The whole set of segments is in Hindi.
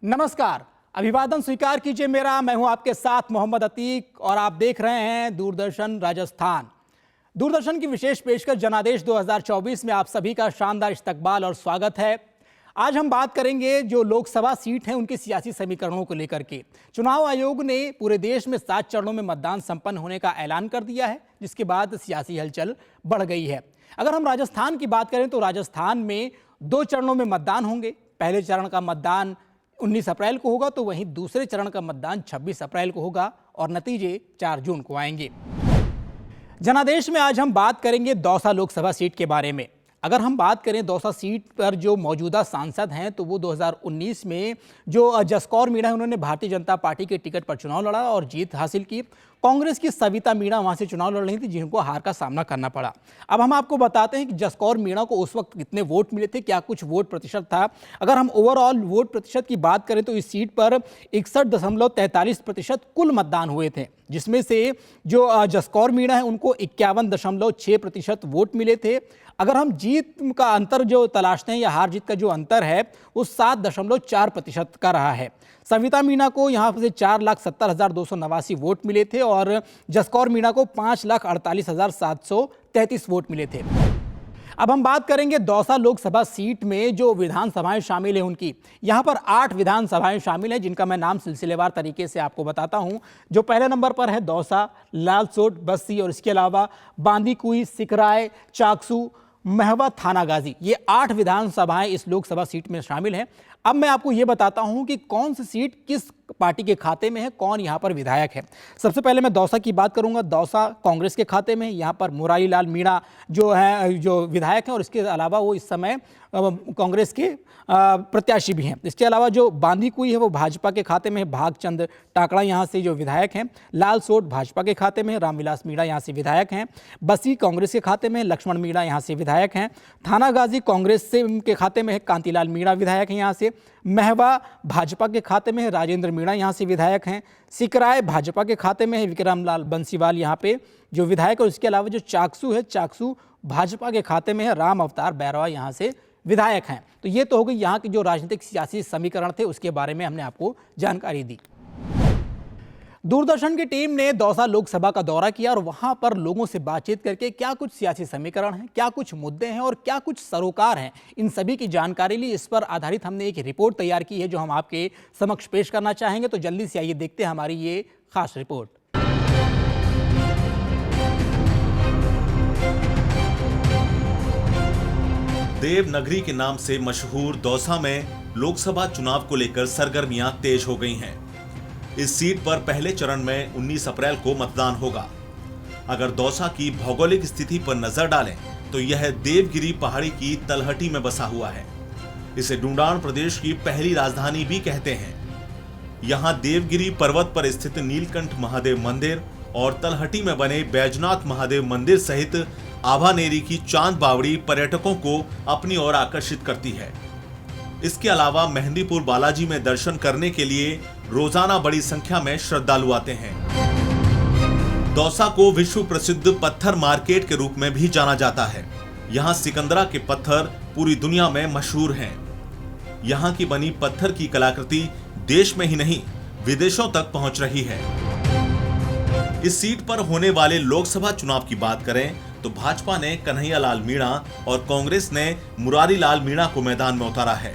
नमस्कार, अभिवादन स्वीकार कीजिए मेरा। मैं हूं आपके साथ मोहम्मद अतीक और आप देख रहे हैं दूरदर्शन राजस्थान। दूरदर्शन की विशेष पेशकश जनादेश 2024 में आप सभी का शानदार इस्तकबाल और स्वागत है। आज हम बात करेंगे जो लोकसभा सीट हैं उनके सियासी समीकरणों को लेकर के। चुनाव आयोग ने पूरे देश में 7 चरणों में मतदान संपन्न होने का ऐलान कर दिया है, जिसके बाद सियासी हलचल बढ़ गई है। अगर हम राजस्थान की बात करें तो राजस्थान में 2 चरणों में मतदान होंगे। पहले चरण का मतदान 19 अप्रैल को होगा, तो वहीं दूसरे चरण का मतदान 26 अप्रैल को होगा और नतीजे 4 जून को आएंगे। जनादेश में आज हम बात करेंगे दौसा लोकसभा सीट के बारे में। अगर हम बात करें दौसा सीट पर जो मौजूदा सांसद हैं तो वो 2019 में जो जसकौर मीणा है उन्होंने भारतीय जनता पार्टी के टिकट पर चुनाव लड़ा और जीत हासिल की। कांग्रेस की सविता मीणा वहां से चुनाव लड़ रही थी, जिनको हार का सामना करना पड़ा। अब हम आपको बताते हैं कि जसकौर मीणा को उस वक्त कितने वोट मिले थे, क्या कुछ वोट प्रतिशत था। अगर हम ओवरऑल वोट प्रतिशत की बात करें तो इस सीट पर 61.43% कुल मतदान हुए थे, जिसमें से जो जसकौर मीणा है उनको 51.6% वोट मिले थे। अगर हम जीत का अंतर जो तलाशते हैं या हार जीत का जो अंतर है वो 7.4% का रहा है। सविता मीणा को यहाँ से 4,70,289 वोट मिले थे और जसकौर मीणा को 5,48,733 वोट मिले थे। अब हम बात करेंगे दौसा लोकसभा सीट में जो विधानसभाएं शामिल हैं उनकी। यहाँ पर 8 विधानसभाएं शामिल हैं, जिनका मैं नाम सिलसिलेवार तरीके से आपको बताता हूँ। जो पहले नंबर पर है दौसा, लालसोट, बस्सी और इसके अलावा बांदीकुई, सिकराय, चाकसू, महवा, थानागाजी, ये 8 विधानसभाएं इस लोकसभा सीट में शामिल हैं। अब मैं आपको ये बताता हूं कि कौन सी सीट किस पार्टी के खाते में है, कौन यहां पर विधायक है। सबसे पहले मैं दौसा की बात करूंगा। दौसा कांग्रेस के खाते में है। यहां पर मुरारी लाल मीणा जो विधायक हैं और इसके अलावा वो इस समय कांग्रेस के प्रत्याशी भी हैं। इसके अलावा जो बांदीकुई है वो भाजपा के खाते में है। भागचंद टाकड़ा यहाँ से जो विधायक हैं। लालसोट भाजपा के खाते में है। रामविलास मीणा यहाँ से विधायक हैं। बस्सी कांग्रेस के खाते में, लक्ष्मण मीणा यहाँ से विधायक हैं। थानागाजी कांग्रेस से के खाते में है। कांतिलाल मीणा विधायक हैं यहाँ से। महवा भाजपा के खाते में है। राजेंद्र मीणा यहाँ से विधायक हैं। सिकराय भाजपा के खाते में है। विक्रमलाल बंसीवाल यहाँ पे जो विधायक, और इसके अलावा जो चाकसू है, चाकसू भाजपा के खाते में है। राम अवतार बैरवा यहाँ से विधायक हैं। तो ये तो हो गई यहाँ के जो राजनीतिक सियासी समीकरण थे, उसके बारे में हमने आपको जानकारी दी। दूरदर्शन की टीम ने दौसा लोकसभा का दौरा किया और वहां पर लोगों से बातचीत करके क्या कुछ सियासी समीकरण हैं, क्या कुछ मुद्दे हैं और क्या कुछ सरोकार हैं, इन सभी की जानकारी ली। इस पर आधारित हमने एक रिपोर्ट तैयार की है जो हम आपके समक्ष पेश करना चाहेंगे। तो जल्दी से आइए देखते हैं हमारी ये खास रिपोर्ट। देवनगरी के नाम से मशहूर दौसा में लोकसभा चुनाव को लेकर सरगर्मियां तेज हो गई हैं। इस सीट पर पहले चरण में 19 अप्रैल को मतदान होगा। अगर दौसा की भौगोलिक स्थिति पर नजर डालें तो यह देवगिरी पहाड़ी की तलहटी में बसा हुआ है। इसे डूंडान प्रदेश की पहली राजधानी भी कहते हैं। यहाँ देवगिरी पर्वत पर स्थित नीलकंठ महादेव मंदिर और तलहटी में बने बैजनाथ महादेव मंदिर सहित आभानेरी की चांद बावड़ी पर्यटकों को अपनी ओर आकर्षित करती है। इसके अलावा मेहंदीपुर बालाजी में दर्शन करने के लिए रोजाना बड़ी संख्या में श्रद्धालु आते हैं। दौसा को विश्व प्रसिद्ध पत्थर मार्केट के रूप में भी जाना जाता है। यहाँ सिकंदरा के पत्थर पूरी दुनिया में मशहूर हैं। यहाँ की बनी पत्थर की कलाकृति देश में ही नहीं विदेशों तक पहुंच रही है। इस सीट पर होने वाले लोकसभा चुनाव की बात करें तो भाजपा ने कन्हैयालाल मीणा और कांग्रेस ने मुरारी लाल मीणा को मैदान में उतारा है।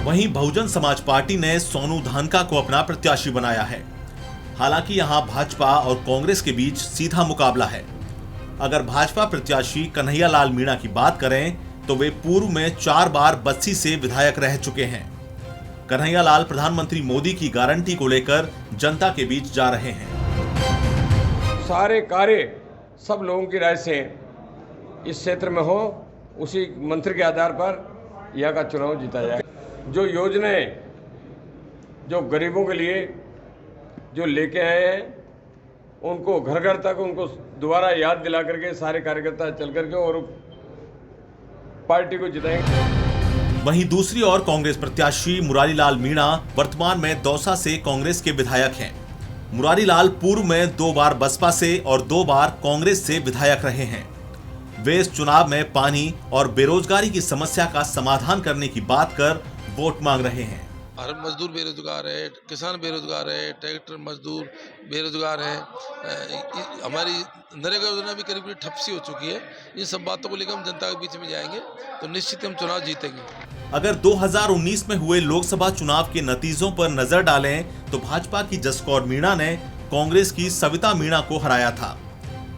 वहीं बहुजन समाज पार्टी ने सोनू धानका को अपना प्रत्याशी बनाया है। हालांकि यहां भाजपा और कांग्रेस के बीच सीधा मुकाबला है। अगर भाजपा प्रत्याशी कन्हैयालाल मीणा की बात करें तो वे पूर्व में 4 बार बस्सी से विधायक रह चुके हैं। कन्हैयालाल प्रधानमंत्री मोदी की गारंटी को लेकर जनता के बीच जा रहे हैं। सारे कार्य सब लोगों की राय से इस क्षेत्र में हो, उसी मंत्र के आधार पर यहाँ का चुनाव जीता जाए। जो योजनाएं जो गरीबों के लिए जो लेके आए हैं उनको घर घर तक उनको दोबारा याद दिला करके सारे कार्यकर्ता चल करके और पार्टी को जिताएंगे। वहीं दूसरी ओर कांग्रेस प्रत्याशी मुरारी लाल मीणा वर्तमान में दौसा से कांग्रेस के विधायक हैं। मुरारी लाल पूर्व में 2 बार बसपा से और 2 बार कांग्रेस से विधायक रहे हैं। वे इस चुनाव में पानी और बेरोजगारी की समस्या का समाधान करने की बात कर वोट मांग रहे हैं। हर मजदूर बेरोजगार है, किसान बेरोजगार है, ट्रैक्टर मजदूर बेरोजगार है। हमारी नरेगा योजना भी करीब करीब ठप सी हो चुकी है। इन सब बातों को लेकर हम जनता के बीच में जाएंगे तो निश्चित हम चुनाव जीतेंगे। अगर 2019 में हुए लोकसभा चुनाव के नतीजों पर नजर डालें तो भाजपा की जसकौर मीणा ने कांग्रेस की सविता मीणा को हराया था।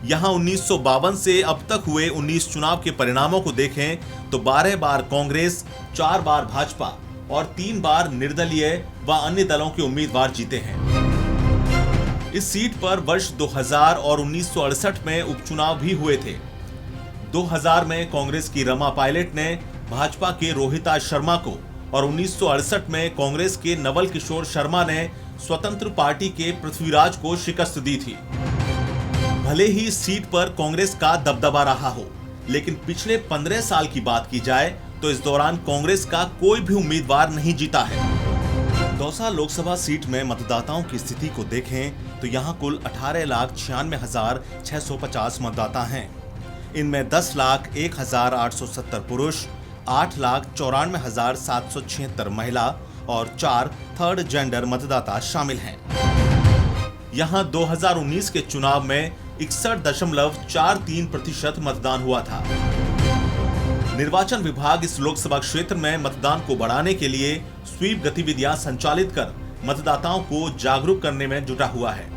यहां 1952 से अब तक हुए 19 चुनाव के परिणामों को देखें तो 12 बार कांग्रेस, 4 बार भाजपा और 3 बार निर्दलीय व अन्य दलों के उम्मीदवार जीते हैं। इस सीट पर वर्ष 2000 और 1968 में उपचुनाव भी हुए थे। 2000 में कांग्रेस की रमा पायलट ने भाजपा के रोहिता शर्मा को और 1968 में कांग्रेस के नवल किशोर शर्मा ने स्वतंत्र पार्टी के पृथ्वीराज को शिकस्त दी थी। भले ही इस सीट पर कांग्रेस का दबदबा रहा हो, लेकिन पिछले 15 साल की बात की जाए तो इस दौरान कांग्रेस का कोई भी उम्मीदवार नहीं जीता है। दौसा लोकसभा सीट में मतदाताओं की स्थिति को देखें तो यहां कुल 18,96,650 मतदाता हैं। इनमें 10,01,870 पुरुष, 8,94,776 महिला और 4 थर्ड जेंडर मतदाता शामिल हैं। यहां 2019 के चुनाव में 61.43% मतदान हुआ था। निर्वाचन विभाग इस लोकसभा क्षेत्र में मतदान को बढ़ाने के लिए स्वीप गतिविधियां संचालित कर मतदाताओं को जागरूक करने में जुटा हुआ है।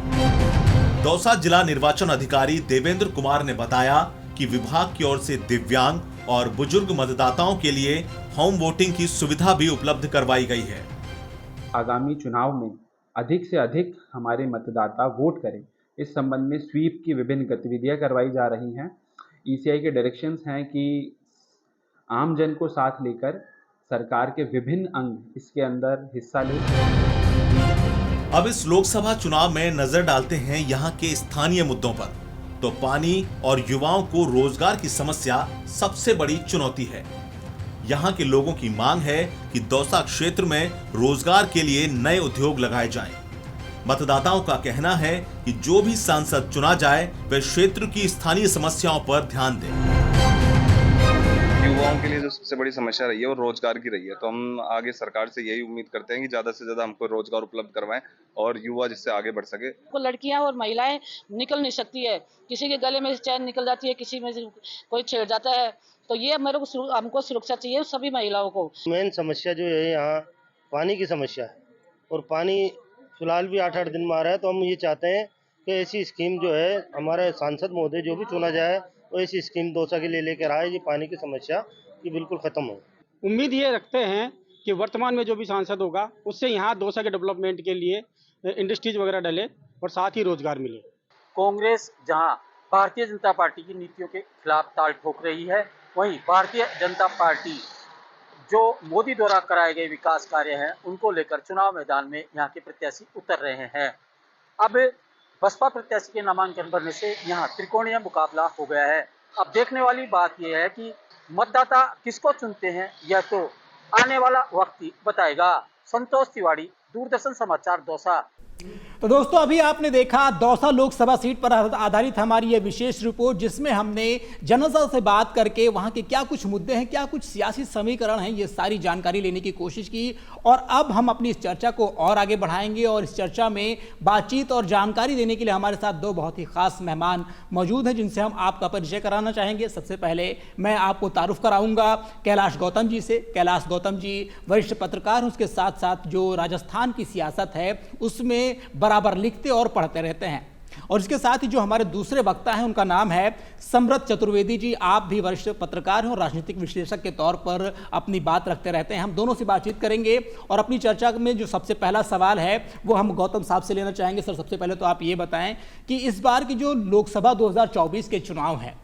दौसा जिला निर्वाचन अधिकारी देवेंद्र कुमार ने बताया कि विभाग की ओर से दिव्यांग और बुजुर्ग मतदाताओं के लिए होम वोटिंग की सुविधा भी उपलब्ध करवाई गई है। आगामी चुनाव में अधिक से अधिक हमारे मतदाता वोट करें, इस संबंध में स्वीप की विभिन्न गतिविधियां करवाई जा रही हैं। ईसीआई के डायरेक्शंस हैं कि आम जन को साथ लेकर सरकार के विभिन्न अंग इसके अंदर हिस्सा लें। अब इस लोकसभा चुनाव में नजर डालते हैं यहां के स्थानीय मुद्दों पर। तो पानी और युवाओं को रोजगार की समस्या सबसे बड़ी चुनौती है। यहां के लोगों की मांग है कि दौसा क्षेत्र में रोजगार के लिए नए उद्योग लगाए जाएं। मतदाताओं का कहना है कि जो भी सांसद चुना जाए वह क्षेत्र की स्थानीय समस्याओं पर ध्यान दे। युवाओं के लिए जो सबसे बड़ी समस्या रही है वो रोजगार की रही है, तो हम आगे सरकार से यही उम्मीद करते हैं कि ज्यादा से ज्यादा हमको रोजगार उपलब्ध करवाएं और युवा जिससे आगे बढ़ सके। लड़कियां और महिलाएं निकल नहीं सकती है, किसी के गले में चैन निकल जाती है, किसी में कोई छेड़ जाता है, तो ये हमको सुरक्षा चाहिए सभी महिलाओं को। मेन समस्या जो है यहाँ पानी की समस्या है, और पानी फिलहाल भी 8-8 दिन में आ रहा है। तो हम ये चाहते हैं कि ऐसी स्कीम जो है हमारे सांसद महोदय जो भी चुना जाए वो ऐसी स्कीम दौसा के लिए लेकर आए, ये पानी की समस्या ये बिल्कुल खत्म हो। उम्मीद ये रखते हैं कि वर्तमान में जो भी सांसद होगा उससे यहाँ दौसा के डेवलपमेंट के लिए इंडस्ट्रीज वगैरह डले और साथ ही रोजगार मिले। कांग्रेस जहां भारतीय जनता पार्टी की नीतियों के खिलाफ ताल ठोक रही है, वहीं भारतीय जनता पार्टी जो मोदी द्वारा कराए गए विकास कार्य हैं उनको लेकर चुनाव मैदान में यहाँ के प्रत्याशी उतर रहे हैं। अब बसपा प्रत्याशी के नामांकन भरने से यहाँ त्रिकोणीय मुकाबला हो गया है। अब देखने वाली बात यह है कि मतदाता किसको चुनते हैं, यह तो आने वाला वक्त ही बताएगा। संतोष तिवारी, दूरदर्शन समाचार, दौसा। तो दोस्तों, अभी आपने देखा दौसा लोकसभा सीट पर आधारित हमारी ये विशेष रिपोर्ट, जिसमें हमने जनता से बात करके वहां के क्या कुछ मुद्दे हैं, क्या कुछ सियासी समीकरण हैं, ये सारी जानकारी लेने की कोशिश की। और अब हम अपनी इस चर्चा को और आगे बढ़ाएंगे और इस चर्चा में बातचीत और जानकारी देने के लिए हमारे साथ दो बहुत ही खास मेहमान मौजूद हैं, जिनसे हम आपका परिचय कराना चाहेंगे। सबसे पहले मैं आपको तारुफ कराऊंगा कैलाश गौतम जी से। कैलाश गौतम जी वरिष्ठ पत्रकार, उसके साथ साथ जो राजस्थान की सियासत है उसमें बराबर लिखते और पढ़ते रहते हैं। और इसके साथ ही जो हमारे दूसरे वक्ता हैं उनका नाम है समृत चतुर्वेदी जी। आप भी वरिष्ठ पत्रकार हैं और राजनीतिक विश्लेषक के तौर पर अपनी बात रखते रहते हैं। हम दोनों से बातचीत करेंगे और अपनी चर्चा में जो सबसे पहला सवाल है वो हम गौतम साहब से लेना चाहेंगे। सर, सबसे पहले तो आप ये बताएं कि इस बार की जो लोकसभा 2024 के चुनाव है,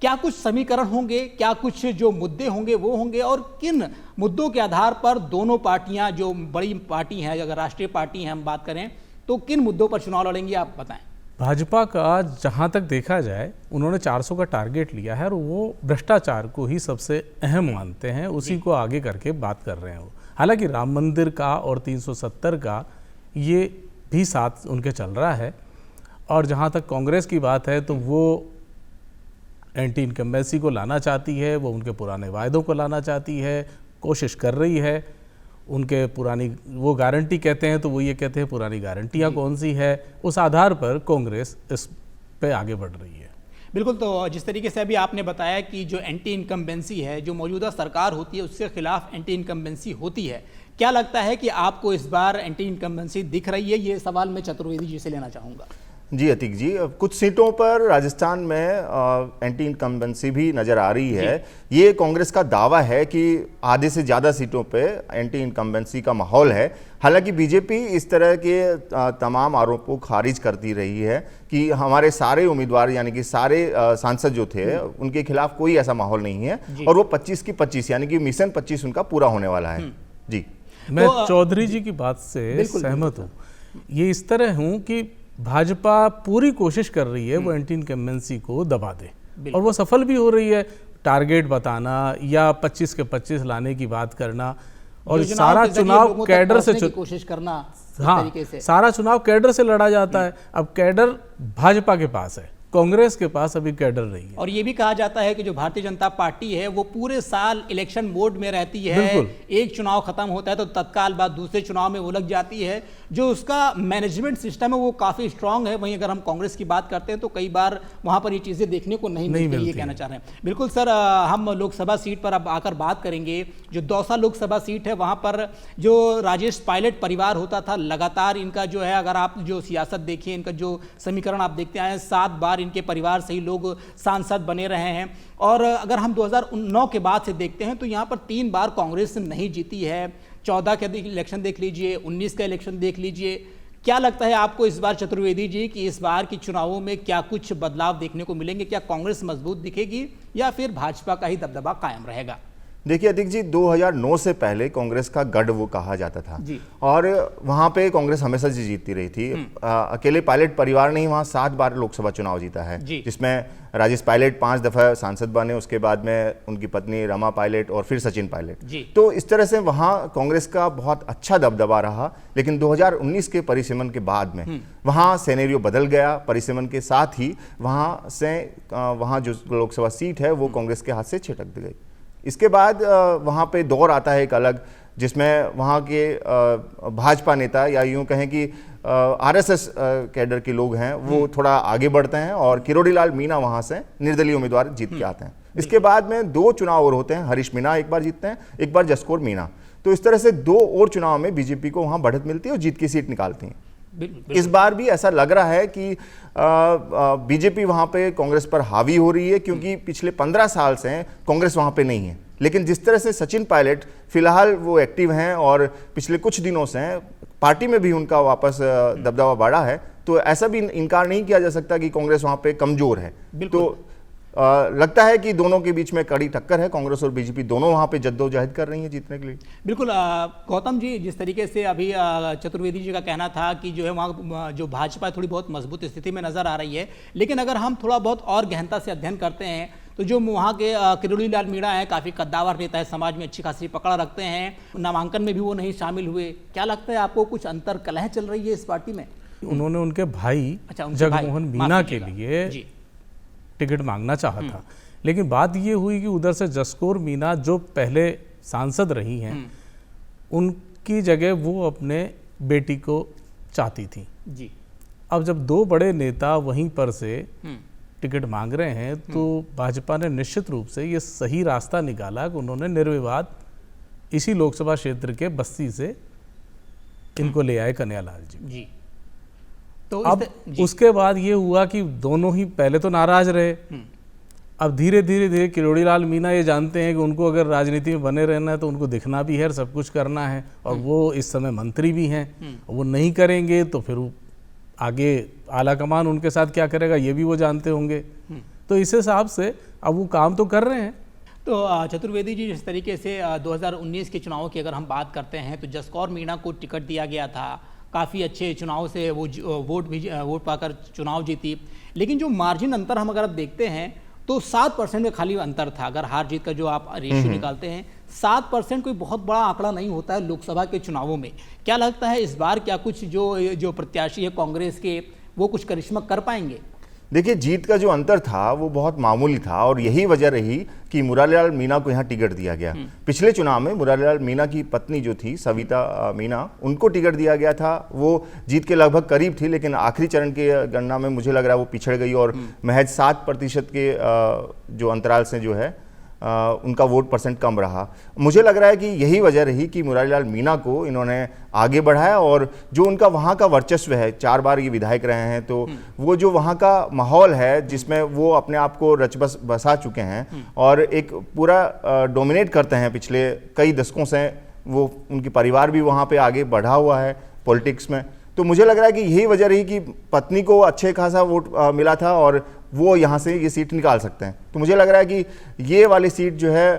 क्या कुछ समीकरण होंगे, क्या कुछ जो मुद्दे होंगे वो होंगे, और किन मुद्दों के आधार पर दोनों पार्टियां जो बड़ी पार्टी हैं, अगर राष्ट्रीय पार्टी हैं हम बात करें, तो किन मुद्दों पर चुनाव लड़ेंगे, आप बताएं। भाजपा का जहां तक देखा जाए उन्होंने 400 का टारगेट लिया है और वो भ्रष्टाचार को ही सबसे अहम मानते हैं, उसी को आगे करके बात कर रहे हैं वो। हालांकि राम मंदिर का और 370 का ये भी साथ उनके चल रहा है। और जहां तक कांग्रेस की बात है तो वो एंटी इनकम्बेंसी को लाना चाहती है, वो उनके पुराने वायदों को लाना चाहती है, कोशिश कर रही है। उनके पुरानी वो गारंटी कहते हैं तो वो ये कहते हैं पुरानी गारंटियाँ कौन सी है, उस आधार पर कांग्रेस इस पे आगे बढ़ रही है। बिल्कुल, तो जिस तरीके से अभी आपने बताया कि जो एंटी इनकम्बेंसी है, जो मौजूदा सरकार होती है उसके खिलाफ एंटी इनकम्बेंसी होती है, क्या लगता है कि आपको इस बार एंटी इनकम्बेंसी दिख रही है? ये सवाल मैं चतुर्वेदी जी से लेना चाहूँगा। जी अतीक जी, कुछ सीटों पर राजस्थान में एंटी इनकम्बेंसी भी नज़र आ रही है। ये कांग्रेस का दावा है कि आधे से ज़्यादा सीटों पे एंटी इनकम्बेंसी का माहौल है। हालांकि बीजेपी इस तरह के तमाम आरोपों को खारिज करती रही है कि हमारे सारे उम्मीदवार यानी कि सारे सांसद जो थे उनके खिलाफ कोई ऐसा माहौल नहीं है और वो 25 की 25 यानी कि मिशन 25 उनका पूरा होने वाला है। जी, मैं चौधरी जी की बात से सहमत हूँ। ये इस तरह हूँ कि भाजपा पूरी कोशिश कर रही है वो एंटी इनकम्बेंसी को दबा दे और वो सफल भी हो रही है। टारगेट बताना या 25 के 25 लाने की बात करना और सारा चुनाव कैडर से कोशिश करना। हाँ, सारा चुनाव कैडर से लड़ा जाता है। अब कैडर भाजपा के पास है, कांग्रेस के पास अभी कैडर नहीं है। और ये भी कहा जाता है कि जो भारतीय जनता पार्टी है वो पूरे साल इलेक्शन मोड में रहती है। एक चुनाव खत्म होता है तो तत्काल बाद दूसरे चुनाव में वो लग जाती है। जो उसका मैनेजमेंट सिस्टम है वो काफ़ी स्ट्रांग है। वहीं अगर हम कांग्रेस की बात करते हैं तो कई बार वहाँ पर ये चीज़ें देखने को नहीं मिलती, ये कहना चाह रहे हैं। बिल्कुल सर, हम लोकसभा सीट पर अब आकर बात करेंगे। जो दौसा लोकसभा सीट है वहाँ पर जो राजेश पायलट परिवार होता था, लगातार इनका जो है, अगर आप जो सियासत देखिए, इनका जो समीकरण आप देखते आए हैं, 7 बार इनके परिवार से ही लोग सांसद बने रहे हैं। और अगर हम 2009 के बाद से देखते हैं तो यहाँ पर 3 बार कांग्रेस नहीं जीती है। 14 का इलेक्शन देख लीजिए, 19 का इलेक्शन देख लीजिए। क्या लगता है आपको इस बार चतुर्वेदी जी कि इस बार की चुनावों में क्या कुछ बदलाव देखने को मिलेंगे? क्या कांग्रेस मजबूत दिखेगी या फिर भाजपा का ही दबदबा कायम रहेगा? देखिए अतीक जी, 2009 से पहले कांग्रेस का गढ़ वो कहा जाता था और वहाँ पे कांग्रेस हमेशा से जीतती रही थी। अकेले पायलट परिवार ने ही वहाँ 7 बार लोकसभा चुनाव जीता है, जिसमें राजेश पायलट 5 दफा सांसद बने, उसके बाद में उनकी पत्नी रमा पायलट और फिर सचिन पायलट। तो इस तरह से वहाँ कांग्रेस का बहुत अच्छा दबदबा रहा। लेकिन 2019 के परिसीमन के बाद में वहाँ सिनेरियो बदल गया। परिसीमन के साथ ही वहाँ जो लोकसभा सीट है वो कांग्रेस के हाथ से छिटक दी गई। इसके बाद वहाँ पे दौर आता है एक अलग, जिसमें वहाँ के भाजपा नेता या यूँ कहें कि आरएसएस कैडर के लोग हैं वो थोड़ा आगे बढ़ते हैं और किरोड़ी लाल मीणा वहाँ से निर्दलीय उम्मीदवार जीत के आते हैं। इसके बाद में 2 चुनाव और होते हैं। हरीश मीणा एक बार जीतते हैं, एक बार जसकौर मीणा। तो इस तरह से 2 और चुनाव में बीजेपी को वहाँ बढ़त मिलती है और जीत की सीट निकालती हैं। इस बार भी ऐसा लग रहा है कि बीजेपी वहां पे कांग्रेस पर हावी हो रही है, क्योंकि पिछले 15 साल से कांग्रेस वहां पे नहीं है। लेकिन जिस तरह से सचिन पायलट फिलहाल वो एक्टिव हैं और पिछले कुछ दिनों से पार्टी में भी उनका वापस दबदबा बढ़ा है, तो ऐसा भी इनकार नहीं किया जा सकता कि कांग्रेस वहां पे कमजोर है। तो लगता है कि दोनों के बीच में कड़ी टक्कर है। कांग्रेस और बीजेपी दोनों वहां पे जद्दोजहद कर रही हैं जीतने के लिए। बिल्कुल गौतम जी, जिस तरीके से अभी चतुर्वेदी जी का कहना था कि जो है वहाँ जो भाजपा थोड़ी बहुत मजबूत स्थिति में नजर आ रही है, लेकिन अगर हम थोड़ा बहुत और गहनता से अध्ययन करते हैं तो जो वहाँ के किरोड़ी लाल मीणा है, काफ़ी कद्दावर नेता है, समाज में अच्छी खासी पकड़ रखते हैं, नामांकन में भी वो नहीं शामिल हुए। क्या लगता है आपको, कुछ अंतर कलह चल रही है इस पार्टी में? उन्होंने उनके भाई जगमोहन मीणा के लिए टिकट मांगना चाहा था, लेकिन बात ये हुई कि उधर से जसकौर मीणा जो पहले सांसद रही हैं, उनकी जगह वो अपने बेटी को चाहती थी जी। अब जब 2 बड़े नेता वहीं पर से टिकट मांग रहे हैं तो भाजपा ने निश्चित रूप से ये सही रास्ता निकाला कि उन्होंने निर्विवाद इसी लोकसभा क्षेत्र के बस्ती से इनको ले आए कन्हैयालाल जी। तो अब उसके बाद ये हुआ कि दोनों ही पहले तो नाराज रहे, अब धीरे धीरे किरोड़ी लाल मीणा ये जानते हैं कि उनको अगर राजनीति में बने रहना है तो उनको दिखना भी है, सब कुछ करना है, और वो इस समय मंत्री भी हैं। वो नहीं करेंगे तो फिर आगे आला कमान उनके साथ क्या करेगा ये भी वो जानते होंगे। तो इस हिसाब से अब वो काम तो कर रहे हैं। तो चतुर्वेदी जी, जिस तरीके से 2019 के चुनावों की अगर हम बात करते हैं तो जसकौर मीणा को टिकट दिया गया था, काफ़ी अच्छे चुनाव से वो वोट पाकर चुनाव जीती, लेकिन जो मार्जिन अंतर हम अगर देखते हैं तो 7% में खाली अंतर था। अगर हार जीत का जो आप रेशियो निकालते हैं, 7% कोई बहुत बड़ा आंकड़ा नहीं होता है लोकसभा के चुनावों में। क्या लगता है इस बार क्या कुछ जो प्रत्याशी है कांग्रेस के वो कुछ करिश्मा कर पाएंगे? देखिए, जीत का जो अंतर था वो बहुत मामूली था और यही वजह रही कि मुरारीलाल मीणा को यहाँ टिकट दिया गया। पिछले चुनाव में मुरारीलाल मीणा की पत्नी जो थी सविता मीणा, उनको टिकट दिया गया था। वो जीत के लगभग करीब थी, लेकिन आखिरी चरण की गणना में मुझे लग रहा है वो पिछड़ गई और महज 7% के जो अंतराल से जो है उनका वोट परसेंट कम रहा। मुझे लग रहा है कि यही वजह रही कि मुरारीलाल मीणा को इन्होंने आगे बढ़ाया और जो उनका वहाँ का वर्चस्व है, 4 बार ये विधायक रहे हैं, तो वो जो वहाँ का माहौल है जिसमें वो अपने आप को रच बसा चुके हैं और एक पूरा डोमिनेट करते हैं पिछले कई दशकों से। वो उनकी परिवार भी वहाँ पे आगे बढ़ा हुआ है पॉलिटिक्स में। तो मुझे लग रहा है कि यही वजह रही कि पत्नी को अच्छे खासा वोट मिला था और वो यहाँ से ये सीट निकाल सकते हैं। तो मुझे लग रहा है कि ये वाली सीट जो है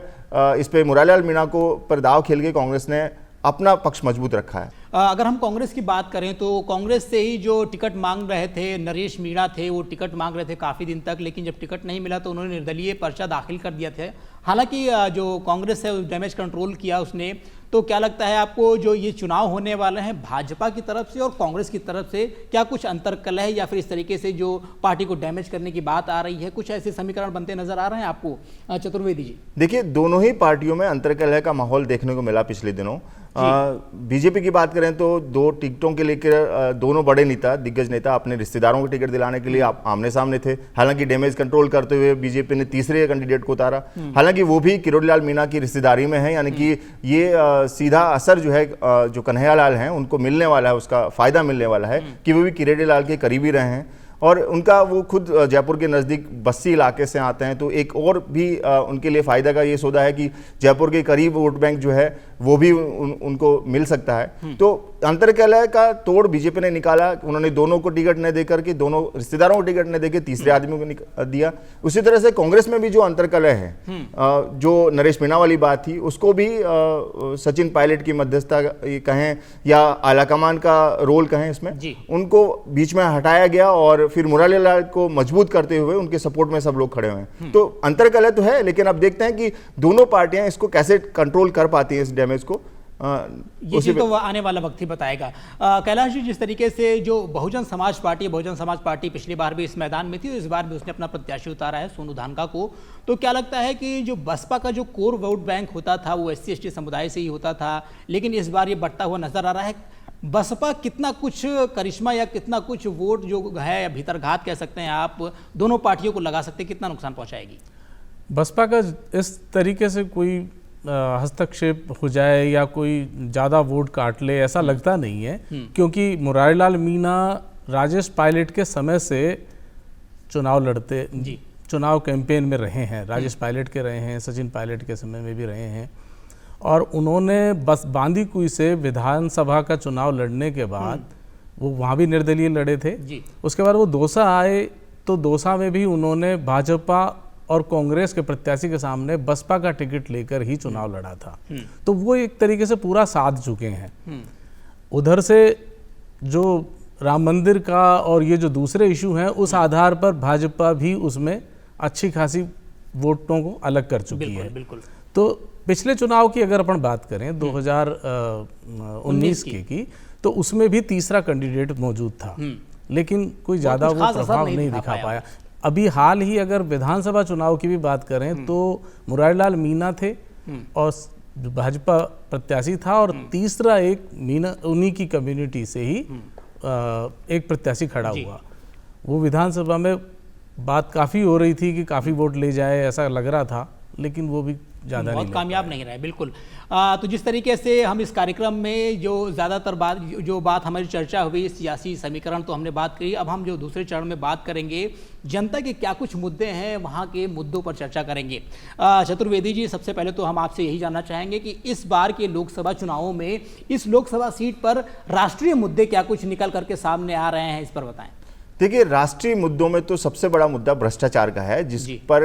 इस पे मुरारीलाल मीणा को पर दाव खेल के कांग्रेस ने अपना पक्ष मजबूत रखा है। अगर हम कांग्रेस की बात करें तो कांग्रेस से ही जो टिकट मांग रहे थे नरेश मीणा थे, वो टिकट मांग रहे थे काफ़ी दिन तक, लेकिन जब टिकट नहीं मिला तो उन्होंने निर्दलीय पर्चा दाखिल कर दिया था। हालांकि जो कांग्रेस है डैमेज कंट्रोल किया उसने। तो क्या लगता है आपको, जो ये चुनाव होने वाले हैं भाजपा की तरफ से और कांग्रेस की तरफ से, क्या कुछ अंतरकलह है या फिर इस तरीके से जो पार्टी को डैमेज करने की बात आ रही है, कुछ ऐसे समीकरण बनते नजर आ रहे हैं आपको? चतुर्वेदी जी, देखिए, दोनों ही पार्टियों में अंतरकलह का माहौल देखने को मिला पिछले दिनों। बीजेपी की बात करें तो 2 टिकटों के लेकर दोनों बड़े नेता, दिग्गज नेता अपने रिश्तेदारों को टिकट दिलाने के लिए आमने सामने थे। हालांकि डैमेज कंट्रोल करते हुए बीजेपी ने तीसरे कैंडिडेट को उतारा, हालांकि वो भी किरोड़ीलाल मीणा की रिश्तेदारी में है, यानी कि ये सीधा असर जो है जो कन्हैयालाल हैं उनको मिलने वाला है, उसका फायदा मिलने वाला है कि वो भी किरोड़ीलाल के करीबी रहे हैं और उनका वो खुद जयपुर के नज़दीक बस्सी इलाके से आते हैं। तो एक और भी उनके लिए फ़ायदा का ये सौदा है कि जयपुर के करीब वोट बैंक जो है वो भी उनको मिल सकता है। तो अंतरकलह का तोड़ बीजेपी ने निकाला। उन्होंने दोनों को टिकट न देकर के, दोनों रिश्तेदारों को टिकट न देकर तीसरे आदमी को दिया। उसी तरह से कांग्रेस में भी जो अंतरकलह है, जो नरेश मीणा वाली बात थी, उसको भी सचिन पायलट की मध्यस्थता कहें या आलाकमान का रोल कहें, इसमें उनको बीच में हटाया गया और फिर मुरारीलाल को मजबूत करते हुए उनके सपोर्ट में सब लोग खड़े हुए हैं। तो अंतरकलह तो है, लेकिन अब देखते हैं कि दोनों पार्टियां इसको कैसे कंट्रोल कर पाती हैं, इस डैमेज को। ये चीज तो आने वाला वक्त ही बताएगा। कैलाश जी, जिस तरीके से जो बहुजन समाज पार्टी पिछली बार भी इस मैदान में थी, इस बार भी उसने अपना प्रत्याशी उतारा है सोनू धानका को, तो क्या लगता है कि जो बसपा का जो कोर वोट बैंक होता था वो SC/ST समुदाय से ही होता था, लेकिन इस बार ये बढ़ता हुआ नजर आ रहा है। बसपा कितना कुछ करिश्मा या कितना कुछ वोट जो है या भीतरघात कह सकते हैं आप, दोनों पार्टियों को लगा सकते हैं, कितना नुकसान पहुंचाएगी? बसपा का इस तरीके से कोई हस्तक्षेप हो जाए या कोई ज़्यादा वोट काट ले, ऐसा लगता नहीं है, क्योंकि मुरारीलाल मीणा राजेश पायलट के समय से चुनाव लड़ते, चुनाव कैंपेन में रहे हैं। राजेश पायलट के रहे हैं, सचिन पायलट के समय में भी रहे हैं, और उन्होंने बस बांदीकुई से विधानसभा का चुनाव लड़ने के बाद वो वहाँ भी निर्दलीय लड़े थे। उसके बाद वो दौसा आए, तो दौसा में भी उन्होंने भाजपा और कांग्रेस के प्रत्याशी के सामने बसपा का टिकट लेकर ही चुनाव लड़ा था। तो वो एक तरीके से पूरा साध चुके हैं। उधर से जो राम मंदिर का और ये जो दूसरे इशू हैं, उस आधार पर भाजपा भी उसमें अच्छी खासी वोटों को अलग कर चुकी है। बिल्कुल। तो पिछले चुनाव की अगर अपन बात करें 2019 की, तो उसमें भी तीसरा कैंडिडेट मौजूद था, लेकिन कोई ज़्यादा वो प्रभाव नहीं दिखा पाया। अभी हाल ही अगर विधानसभा चुनाव की भी बात करें तो मुरारीलाल मीणा थे और भाजपा प्रत्याशी था, और तीसरा एक मीणा, उन्हीं की कम्युनिटी से ही एक प्रत्याशी खड़ा हुआ। वो विधानसभा में बात काफ़ी हो रही थी कि काफ़ी वोट ले जाए, ऐसा लग रहा था, लेकिन वो भी ज़्यादा बहुत कामयाब नहीं रहे। बिल्कुल। तो जिस तरीके से हम इस कार्यक्रम में जो ज़्यादातर बात हमारी चर्चा हुई, सियासी समीकरण तो हमने बात करी। अब हम जो दूसरे चरण में बात करेंगे, जनता के क्या कुछ मुद्दे हैं, वहाँ के मुद्दों पर चर्चा करेंगे। चतुर्वेदी जी, सबसे पहले तो हम आपसे यही जानना चाहेंगे कि इस बार के लोकसभा चुनावों में इस लोकसभा सीट पर राष्ट्रीय मुद्दे क्या कुछ निकल करके सामने आ रहे हैं, इस पर बताएं। देखिए, राष्ट्रीय मुद्दों में तो सबसे बड़ा मुद्दा भ्रष्टाचार का है, जिस पर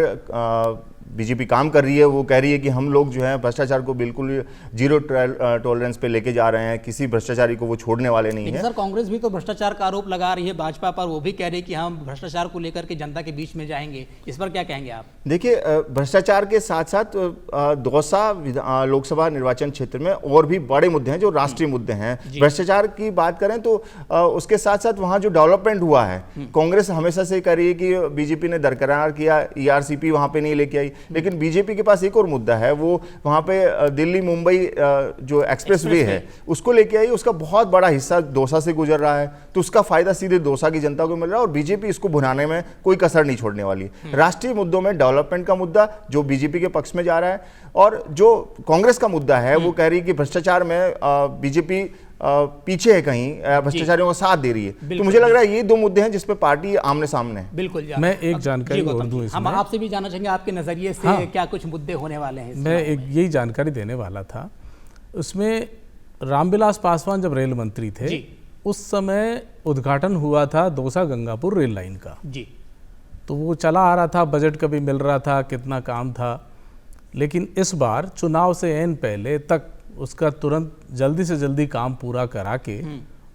बीजेपी काम कर रही है, वो कह रही है कि हम लोग जो है भ्रष्टाचार को बिल्कुल जीरो टॉलरेंस पे लेके जा रहे हैं, किसी भ्रष्टाचारी को वो छोड़ने वाले नहीं है। सर कांग्रेस भी तो भ्रष्टाचार का आरोप लगा रही है भाजपा पर, वो भी कह रही है कि हम भ्रष्टाचार को लेकर के जनता के बीच में जाएंगे, इस पर क्या कहेंगे आप? देखिए, भ्रष्टाचार के साथ साथ दौसा लोकसभा निर्वाचन क्षेत्र में और भी बड़े मुद्दे हैं जो राष्ट्रीय मुद्दे हैं। भ्रष्टाचार की बात करें तो उसके साथ साथ वहां जो डेवलपमेंट हुआ है, कांग्रेस हमेशा से कह रही है कि बीजेपी ने दरकिनार किया, ईआरसीपी वहां पे नहीं लेके आई, लेकिन बीजेपी के पास एक और मुद्दा है, वो वहां पे दिल्ली मुंबई जो एक्सप्रेसवे है उसको लेके आई। उसका बहुत बड़ा हिस्सा दौसा से गुजर रहा है, तो उसका फायदा सीधे दौसा की जनता को मिल रहा है और बीजेपी इसको भुनाने में कोई कसर नहीं छोड़ने वाली। राष्ट्रीय मुद्दों में डेवलपमेंट का मुद्दा जो बीजेपी के पक्ष में जा रहा है, और जो कांग्रेस का मुद्दा है वो कह रही है कि भ्रष्टाचार में बीजेपी पीछे है, कहीं भ्रष्टाचारियों का साथ दे रही है। तो मुझे लग रहा है ये दो मुद्दे हैं जिस पे पार्टी आमने सामने है। बिल्कुल। मैं एक जानकारी और दूं इसमें, हम आपसे भी जानना चाहेंगे आपके नजरिए से क्या कुछ मुद्दे होने वाले हैं। मैं एक यही जानकारी देने वाला था। उसमें रामविलास पासवान जब रेल मंत्री थे उस समय उद्घाटन हुआ था दौसा गंगापुर रेल लाइन का जी, तो वो चला आ रहा था, बजट कभी मिल रहा था, कितना काम था, लेकिन इस बार चुनाव से ऐन पहले तक उसका तुरंत जल्दी से जल्दी काम पूरा करा के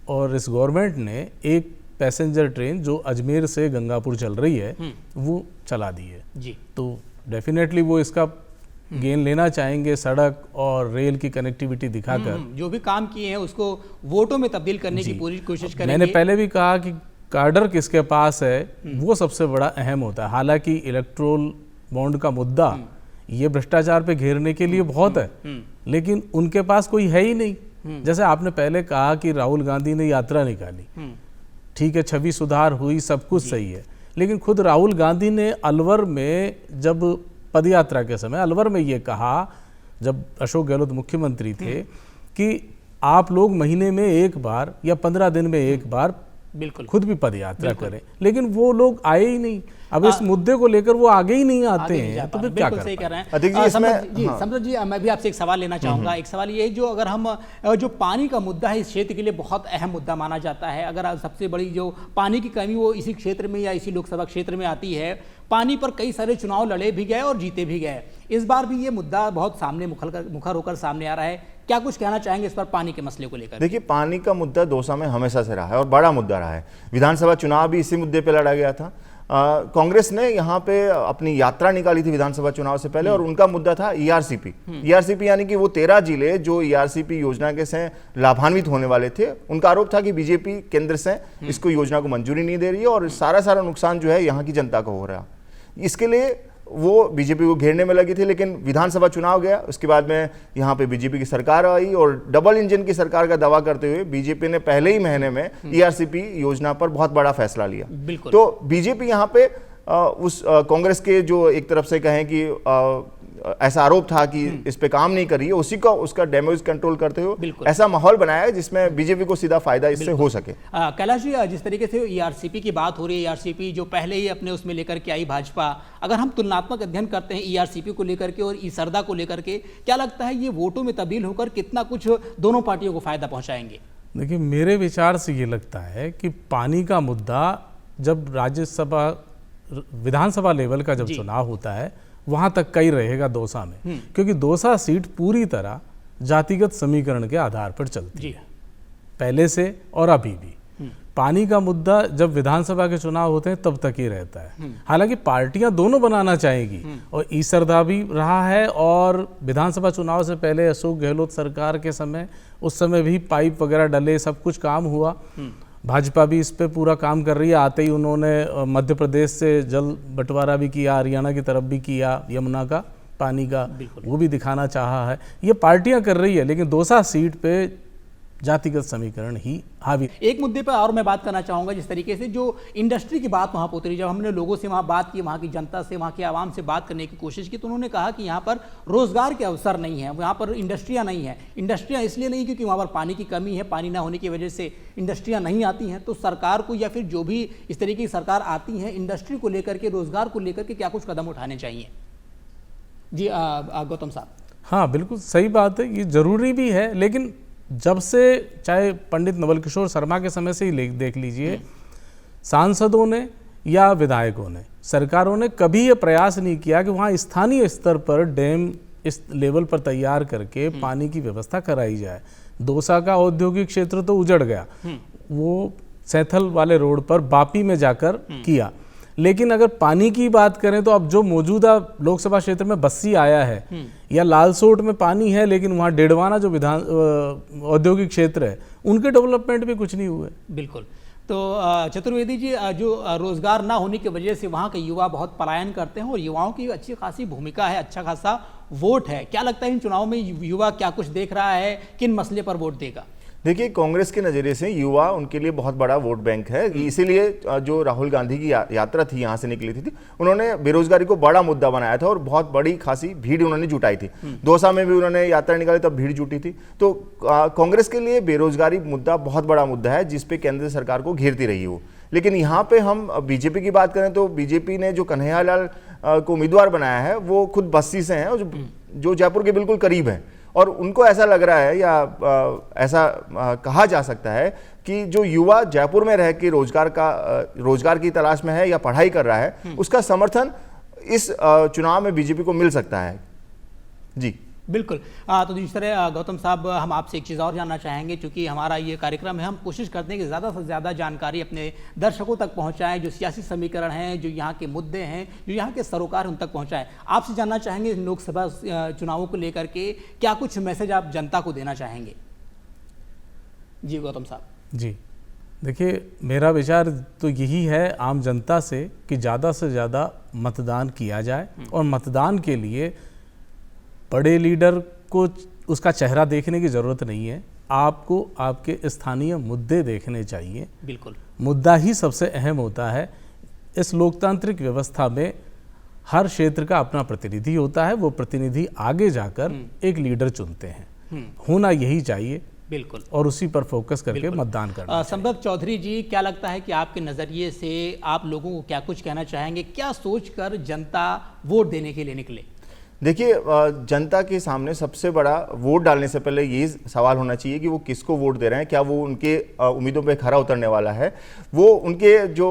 और इस गवर्नमेंट ने एक पैसेंजर ट्रेन जो अजमेर से गंगापुर चल रही है वो चला दी है जी। तो डेफिनेटली वो इसका गेन लेना चाहेंगे, सड़क और रेल की कनेक्टिविटी दिखाकर जो भी काम किए हैं उसको वोटों में तब्दील करने की पूरी कोशिश करेंगे। मैंने पहले भी कहा कि कार्डर किसके पास है वो सबसे बड़ा अहम होता है। हालांकि इलेक्ट्रोल बॉन्ड का मुद्दा ये भ्रष्टाचार पे घेरने के लिए बहुत है, लेकिन उनके पास कोई है ही नहीं। जैसे आपने पहले कहा कि राहुल गांधी ने यात्रा निकाली, ठीक है, छवि सुधार हुई, सब कुछ सही है, लेकिन खुद राहुल गांधी ने अलवर में जब पदयात्रा के समय अलवर में ये कहा, जब अशोक गहलोत मुख्यमंत्री थे, कि आप लोग महीने में एक बार या 15 दिन में एक बार बिल्कुल खुद भी पदयात्रा करें, लेकिन वो लोग आए ही नहीं। अब इस मुद्दे को लेकर वो आगे ही नहीं आते हैं, तो फिर क्या सही कर रहे हैं। समझ जी, मैं भी आपसे एक सवाल लेना चाहूंगा। एक सवाल ये है, जो अगर हम जो पानी का मुद्दा है इस क्षेत्र के लिए बहुत अहम मुद्दा माना जाता है, अगर सबसे बड़ी जो पानी की कमी वो इसी क्षेत्र में या इसी लोकसभा क्षेत्र में आती है। पानी पर कई सारे चुनाव लड़े भी गए और जीते भी गए, इस बार भी ये मुद्दा बहुत सामने मुखर होकर सामने आ रहा है। क्या कुछ कहना चाहेंगे इस पर, पानी के मसले को लेकर? देखिए, पानी का मुद्दा दौसा में हमेशा से रहा है और बड़ा मुद्दा रहा है। विधानसभा चुनाव भी इसी मुद्दे पे लड़ा गया था। कांग्रेस ने यहाँ पे अपनी यात्रा निकाली थी विधानसभा चुनाव से पहले और उनका मुद्दा था ईआरसीपी। ईआरसीपी यानी कि वो 13 जिले जो ईआरसीपी योजना के से लाभान्वित होने वाले थे, उनका आरोप था कि बीजेपी केंद्र से इसको योजना को मंजूरी नहीं दे रही है और सारा नुकसान जो है यहाँ की जनता को हो रहा है। इसके लिए वो बीजेपी को घेरने में लगी थी, लेकिन विधानसभा चुनाव गया, उसके बाद में यहाँ पे बीजेपी की सरकार आई और डबल इंजन की सरकार का दावा करते हुए बीजेपी ने पहले ही महीने में ईआरसीपी योजना पर बहुत बड़ा फैसला लिया। तो बीजेपी यहाँ पे उस कांग्रेस के जो एक तरफ से कहें कि ऐसा आरोप था कि इस पे काम नहीं कर रही है, उसी का उसका डैमेज कंट्रोल करते हुए ऐसा माहौल बनाया है जिसमें बीजेपी को सीधा फायदा इससे हो सके। कैलाश जी, जिस तरीके से ईआरसीपी की बात हो रही है, ईआरसीपी जो पहले ही अपने उसमें लेकर के आई भाजपा, अगर हम तुलनात्मक अध्ययन करते हैं ईआरसीपी को लेकर के और ईसरदा को लेकर के, क्या लगता है ये वोटों में तब्दील होकर कितना कुछ दोनों पार्टियों को फायदा पहुंचाएंगे? देखिए, मेरे विचार से ये लगता है कि पानी का मुद्दा जब राज्यसभा विधानसभा लेवल का जब चुनाव होता है वहां तक का ही रहेगा दौसा में, क्योंकि दौसा सीट पूरी तरह जातिगत समीकरण के आधार पर चलती है पहले से और अभी भी। पानी का मुद्दा जब विधानसभा के चुनाव होते हैं तब तक ही रहता है। हालांकि पार्टियां दोनों बनाना चाहेगी और ईसरदा भी रहा है, और विधानसभा चुनाव से पहले अशोक गहलोत सरकार के समय उस समय भी पाइप वगैरह डले, सब कुछ काम हुआ। भाजपा भी इस पे पूरा काम कर रही है। आते ही उन्होंने मध्य प्रदेश से जल बंटवारा भी किया, हरियाणा की तरफ भी किया, यमुना का पानी का वो भी दिखाना चाहा है। ये पार्टियां कर रही है, लेकिन दौसा सीट पे जातिगत समीकरण ही हावी। एक मुद्दे पर और मैं बात करना चाहूँगा, जिस तरीके से जो इंडस्ट्री की बात वहाँ पर उतरी, जब हमने लोगों से वहाँ बात की, वहाँ की जनता से, वहाँ के आवाम से बात करने की कोशिश की, तो उन्होंने कहा कि यहाँ पर रोजगार के अवसर नहीं है, यहाँ पर इंडस्ट्रियाँ नहीं है। इंडस्ट्रियाँ इसलिए नहीं क्योंकि वहाँ पर पानी की कमी है, पानी ना होने की वजह से इंडस्ट्रियाँ नहीं आती हैं। तो सरकार को या फिर जो भी इस तरीके की सरकार आती है, इंडस्ट्री को लेकर के, रोजगार को लेकर के क्या कुछ कदम उठाने चाहिए? जी गौतम साहब। हाँ, बिल्कुल सही बात है, ये जरूरी भी है, लेकिन जब से चाहे पंडित नवल किशोर शर्मा के समय से ही देख लीजिए, सांसदों ने या विधायकों ने, सरकारों ने कभी ये प्रयास नहीं किया कि वहाँ स्थानीय स्तर पर डैम इस लेवल पर तैयार करके पानी की व्यवस्था कराई जाए। दौसा का औद्योगिक क्षेत्र तो उजड़ गया, वो सैथल वाले रोड पर बापी में जाकर किया। लेकिन अगर पानी की बात करें तो अब जो मौजूदा लोकसभा क्षेत्र में बस्सी आया है या लालसोट में पानी है, लेकिन वहाँ डेडवाना जो औद्योगिक क्षेत्र है उनके डेवलपमेंट भी कुछ नहीं हुए। बिल्कुल। तो चतुर्वेदी जी, जो रोजगार ना होने की वजह से वहाँ के युवा बहुत पलायन करते हैं और युवाओं की अच्छी खासी भूमिका है, अच्छा खासा वोट है। क्या लगता है इन चुनाव में युवा क्या कुछ देख रहा है, किन मसले पर वोट देगा? देखिए, कांग्रेस के नज़रिए से युवा उनके लिए बहुत बड़ा वोट बैंक है। इसीलिए जो राहुल गांधी की यात्रा थी, यहाँ से निकली थी, उन्होंने बेरोजगारी को बड़ा मुद्दा बनाया था और बहुत बड़ी खासी भीड़ उन्होंने जुटाई थी। दौसा में भी उन्होंने यात्रा निकाली तब भीड़ जुटी थी। तो कांग्रेस के लिए बेरोजगारी मुद्दा बहुत बड़ा मुद्दा है, जिसपे केंद्र सरकार को घेरती रही वो। लेकिन यहाँ पे हम बीजेपी की बात करें तो बीजेपी ने जो कन्हैयालाल को उम्मीदवार बनाया है वो खुद बस्सी से हैं और जो जयपुर के बिल्कुल करीब है। और उनको ऐसा लग रहा है या ऐसा कहा जा सकता है कि जो युवा जयपुर में रह के रोजगार की तलाश में है या पढ़ाई कर रहा है, उसका समर्थन इस चुनाव में बीजेपी को मिल सकता है। जी बिल्कुल। तो जिस तरह गौतम साहब, हम आपसे एक चीज़ और जानना चाहेंगे, क्योंकि हमारा ये कार्यक्रम है, हम कोशिश करते हैं कि ज़्यादा से ज़्यादा जानकारी अपने दर्शकों तक पहुंचाएं, जो सियासी समीकरण हैं, जो यहाँ के मुद्दे हैं, जो यहाँ के सरोकार उन तक पहुंचाएं। आपसे जानना चाहेंगे लोकसभा चुनावों को लेकर के क्या कुछ मैसेज आप जनता को देना चाहेंगे? जी गौतम साहब। जी देखिए, मेरा विचार तो यही है आम जनता से कि ज़्यादा से ज़्यादा मतदान किया जाए और मतदान के लिए बड़े लीडर को उसका चेहरा देखने की ज़रूरत नहीं है, आपको आपके स्थानीय मुद्दे देखने चाहिए। बिल्कुल, मुद्दा ही सबसे अहम होता है। इस लोकतांत्रिक व्यवस्था में हर क्षेत्र का अपना प्रतिनिधि होता है, वो प्रतिनिधि आगे जाकर एक लीडर चुनते हैं, होना यही चाहिए। बिल्कुल, और उसी पर फोकस करके मतदान करना। संभव चौधरी जी, क्या लगता है कि आपके नज़रिए से आप लोगों को क्या कुछ कहना चाहेंगे, क्या सोचकर जनता वोट देने के लिए निकले? देखिए, जनता के सामने सबसे बड़ा वोट डालने से पहले ये सवाल होना चाहिए कि वो किसको वोट दे रहे हैं, क्या वो उनके उम्मीदों पे खरा उतरने वाला है, वो उनके जो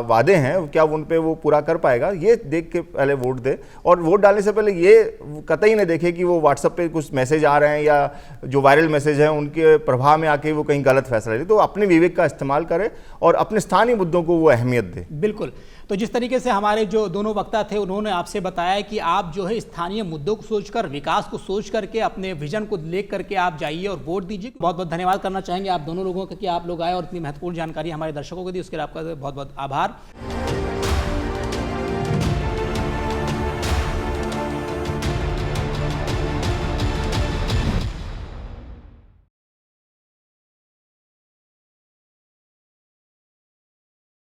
वादे हैं क्या वो उन पे वो पूरा कर पाएगा, ये देख के पहले वोट दे। और वोट डालने से पहले ये कतई नहीं देखे कि वो व्हाट्सएप पे कुछ मैसेज आ रहे हैं या जो वायरल मैसेज हैं उनके प्रभाव में आके वो कहीं गलत फैसला ले। तो अपने विवेक का इस्तेमाल करे और अपने स्थानीय मुद्दों को वो अहमियत दे। बिल्कुल। तो जिस तरीके से हमारे जो दोनों वक्ता थे, उन्होंने आपसे बताया कि आप जो है स्थानीय मुद्दों को सोचकर, विकास को सोच करके, अपने विजन को लेकर करके आप जाइए और वोट दीजिए। बहुत बहुत धन्यवाद करना चाहेंगे आप दोनों लोगों का कि आप लोग आए और इतनी महत्वपूर्ण जानकारी हमारे दर्शकों को दी, उसके लिए आपका बहुत बहुत आभार।